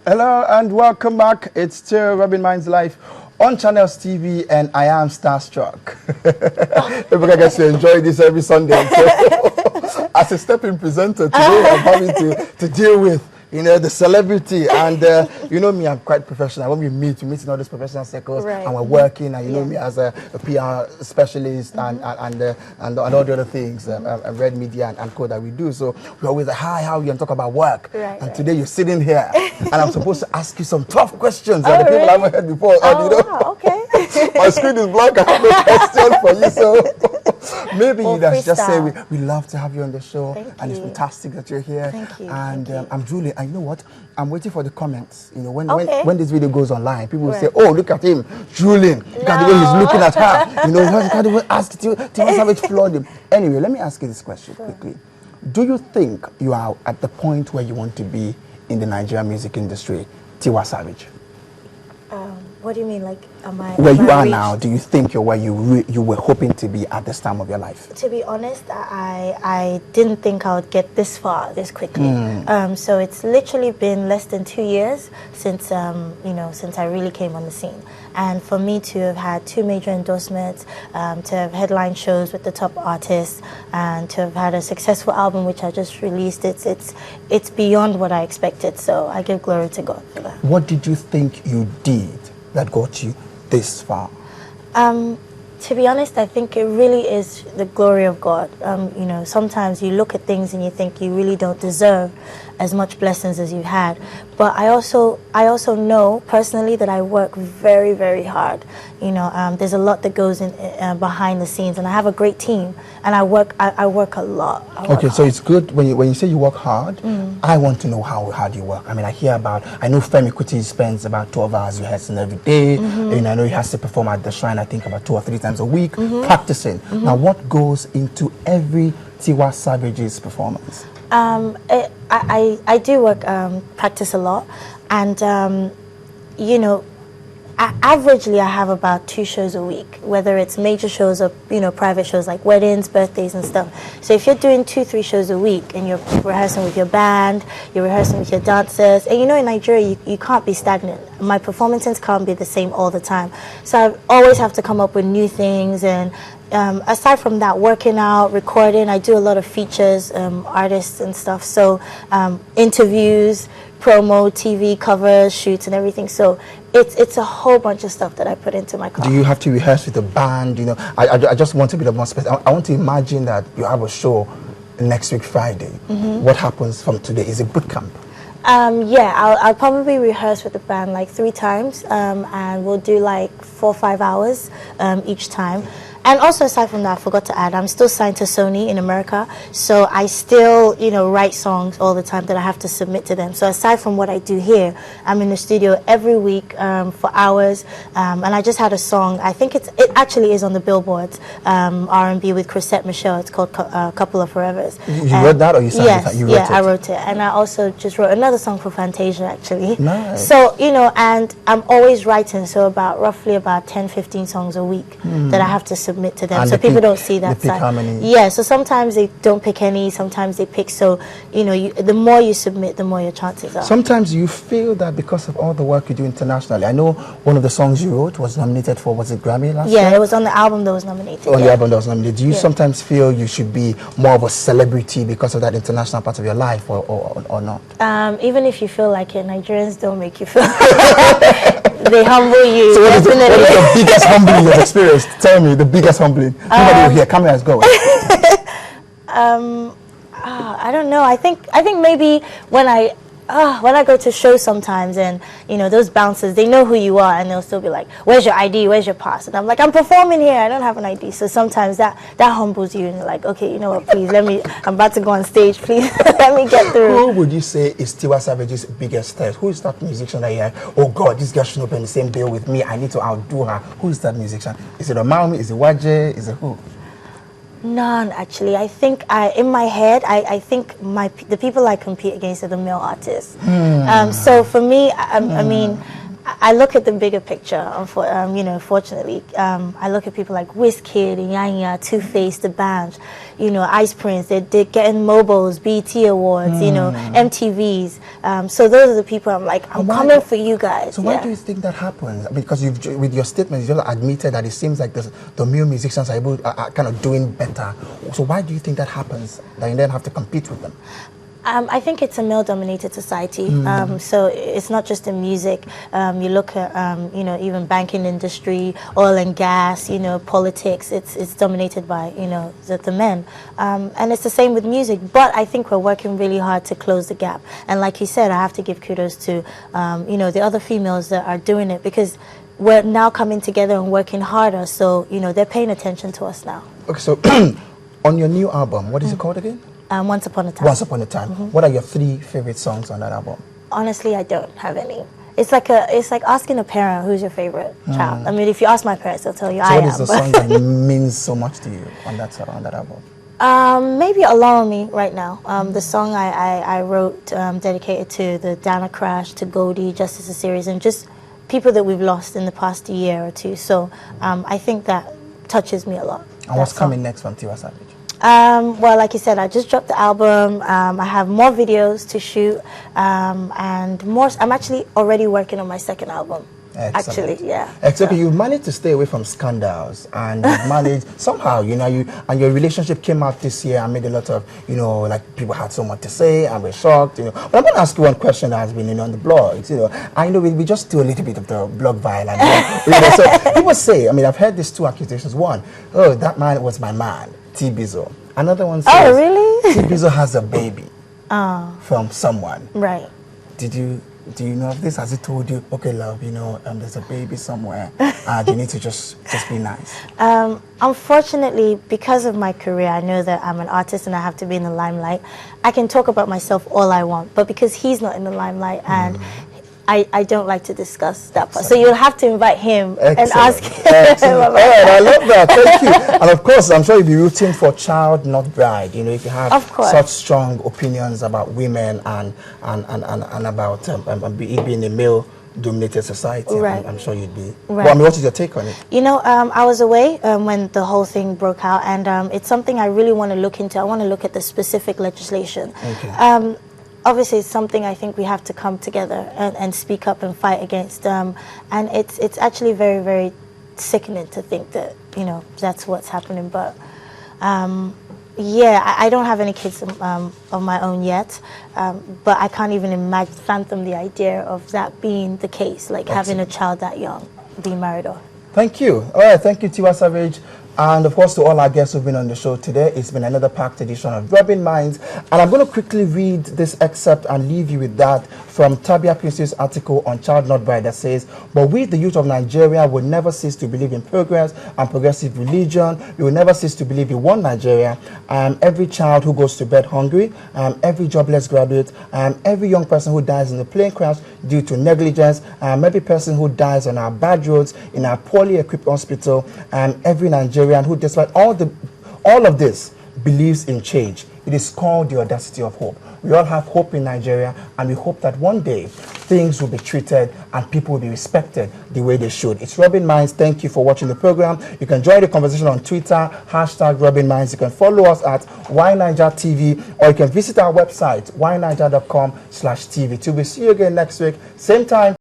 Hello and welcome back. It's still Rubbin Minds Live on Channels TV, and I am starstruck. Everybody gets to enjoy this every Sunday. So, as a stepping presenter today, I'm having to deal with the celebrity, and you know me, I'm quite professional. When we meet in all these professional circles, and we're working, and you know me as a PR specialist and all the other things, red media and co that we do. So we're always like, hi, how are you? And talk about work. And today you're sitting here, and I'm supposed to ask you some tough questions that the people I haven't heard before. Wow, okay. My screen is blank. I have no question for you, so maybe you just say we love to have you on the show. It's fantastic that you're here. Thank you. And I'm Julie. And you know what? I'm waiting for the comments. You know, when this video goes online, people will say, "Oh, look at him, Julian. Look at the way he's looking at her." You know, you can't even ask Tiwa Savage floored him. Anyway, let me ask you this question quickly. Do you think you are at the point where you want to be in the Nigerian music industry, Tiwa Savage? What do you mean, like, am I... Where you are now, do you think you're where you were hoping to be at this time of your life? To be honest, I didn't think I would get this far, this quickly. So it's literally been less than 2 years since, since I really came on the scene. And for me to have had 2 major endorsements, to have headline shows with the top artists, and to have had a successful album, which I just released, it's beyond what I expected. So I give glory to God for that. What did you think you did that got you this far? To be honest, I think it really is the glory of God. Sometimes you look at things and you think you really don't deserve as much blessings as you've had. But I also know personally that I work very, very hard. There's a lot that goes in behind the scenes, and I have a great team, and I work a lot. So it's good when you say you work hard. I want to know how hard you work. I mean, I know Femi Kuti spends about 12 hours rehearsing every day, and I know he has to perform at the shrine, I think about 2 or 3 times a week, practicing. Now, what goes into every Tiwa Savage's performance? I do work, practice a lot, and averagely I have about 2 shows a week, whether it's major shows or private shows like weddings, birthdays and stuff. So if you're doing 2-3 shows a week and you're rehearsing with your band, you're rehearsing with your dancers, and in Nigeria you can't be stagnant. My performances can't be the same all the time, so I always have to come up with new things. And aside from that, working out, recording, I do a lot of features, artists and stuff. So interviews, promo, TV covers, shoots, and everything. So it's a whole bunch of stuff that I put into my car. Do you have to rehearse with a band? I just want a bit of more space. I want to imagine that you have a show next week Friday. What happens from today? Is it boot camp? I'll probably rehearse with the band like 3 times, and we'll do like 4 or 5 hours each time. And also, aside from that, I forgot to add, I'm still signed to Sony in America, so I still, write songs all the time that I have to submit to them. So aside from what I do here, I'm in the studio every week for hours, and I just had a song. I think it actually is on the billboards, R&B with Chrisette Michelle. It's called Couple of Forevers. You wrote that, or you sang it? You wrote it? I wrote it, and I also just wrote another song for Fantasia, actually. Nice. So and I'm always writing, so roughly about 10-15 songs a week that I have to submit to them, and so people don't see that side. How many? Yeah, so sometimes they don't pick any, sometimes they pick. So the more you submit, the more your chances are. Sometimes you feel that because of all the work you do internationally. I know one of the songs you wrote was nominated for, was it Grammy last year? Yeah, it was on the album that was nominated. On the album that was nominated. Do you sometimes feel you should be more of a celebrity because of that international part of your life, or not? Even if you feel like it, Nigerians don't make you feel they humble you. So what is the biggest humbling you've experienced? Tell me the biggest humbling. Nobody will hear. Cameras go. I don't know. I think maybe when I go to shows sometimes, and those bouncers, they know who you are, and they'll still be like, "Where's your ID? Where's your pass?" And I'm like, "I'm performing here. I don't have an ID." So sometimes that humbles you, and you're like, "Okay, you know what? Please I'm about to go on stage. Please let me get through." Who would you say is Tiwa Savage's biggest threat? Who is that musician that you're like, "Oh God, this girl should not be in the same bill with me. I need to outdo her"? Who is that musician? Is it Omaumi? Is it Waje? Is it who? None, actually. I think in my head, I think the people I compete against are the male artists. So for me, I mean, I look at the bigger picture. You know, fortunately, I look at people like Wizkid, Yanya, Two Face, the band, you know, Ice Prince. They're getting mobiles, BET awards, you know, MTVs. So those are the people I'm like, I'm coming for you guys. So why do you think that happens? Because with your statements, you just admitted that it seems like the male musicians are kind of doing better. So why do you think that happens? That you then have to compete with them? I think it's a male-dominated society, so it's not just in music. You look at, you know, even banking industry, oil and gas, you know, politics. It's dominated by, you know, the men, and it's the same with music. But I think we're working really hard to close the gap. And like you said, I have to give kudos to, you know, the other females that are doing it, because we're now coming together and working harder. So, you know, they're paying attention to us now. Okay, so on your new album, what is it called again? Once Upon a Time. Once Upon a Time. What are your 3 favorite songs on that album? Honestly, I don't have any. It's like asking a parent who's your favorite child. I mean, if you ask my parents, they'll tell you I am. So what is the song that means so much to you on that album? Maybe Allow Me right now. The song I wrote dedicated to the Dana crash, to Goldie, Justice a Series, and just people that we've lost in the past year or two. So I think that touches me a lot. And what's coming next from Tiwa Savage? Well, like you said, I just dropped the album. I have more videos to shoot, and more. I'm actually already working on my second album. Excellent. Actually, yeah. Except you've managed to stay away from scandals, and you've managed somehow, you know, and your relationship came out this year and made a lot of, you know, like people had so much to say and we're shocked, you know. But I'm going to ask you one question that has been, you know, on the blogs, you know. I know we just do a little bit of the blog violence. You know, so people say, I mean, I've heard these 2 accusations. One, oh, that man was my man, T Bizzle. Another one says, oh, really? T Bizzle has a baby from someone. Right. Do you know of this? Has he told you, okay, love, you know, there's a baby somewhere, you need to just be nice? Unfortunately, because of my career, I know that I'm an artist and I have to be in the limelight. I can talk about myself all I want, but because he's not in the limelight and I don't like to discuss that part. So you'll have to invite him and ask him. All right, I love that. Thank you. And of course, I'm sure you'll be rooting for child, not bride. You know, if you have such strong opinions about women and about it being a male-dominated society, right. I'm sure you'd be. Right. Well, I mean, what is your take on it? You know, I was away when the whole thing broke out, and it's something I really want to look into. I want to look at the specific legislation. Okay. Obviously, it's something I think we have to come together and speak up and fight against. And it's actually very, very sickening to think that, you know, that's what's happening. But, yeah, I don't have any kids of my own yet. But I can't even fathom the idea of that being the case, like having a child that young, being married off. Thank you. All right, thank you, Tiwa Savage. And of course, to all our guests who've been on the show today, it's been another packed edition of Rubbin Minds. And I'm going to quickly read this excerpt and leave you with that from Tabia Prince's article on Child Not Bride that says, "But we, the youth of Nigeria, will never cease to believe in progress and progressive religion. We will never cease to believe in one Nigeria. Every child who goes to bed hungry, every jobless graduate, every young person who dies in a plane crash due to negligence, every person who dies on our bad roads, in our poorly equipped hospital, every Nigerian who, despite all of this, believes in change. It is called the audacity of hope. We all have hope in Nigeria, and we hope that one day things will be treated and people will be respected the way they should." It's Rubbin Minds. Thank you for watching the program. You can join the conversation on Twitter, #Rubbin Minds. You can follow us at YNigerTV, or you can visit our website, yniger.com/TV. Till we see you again next week, same time.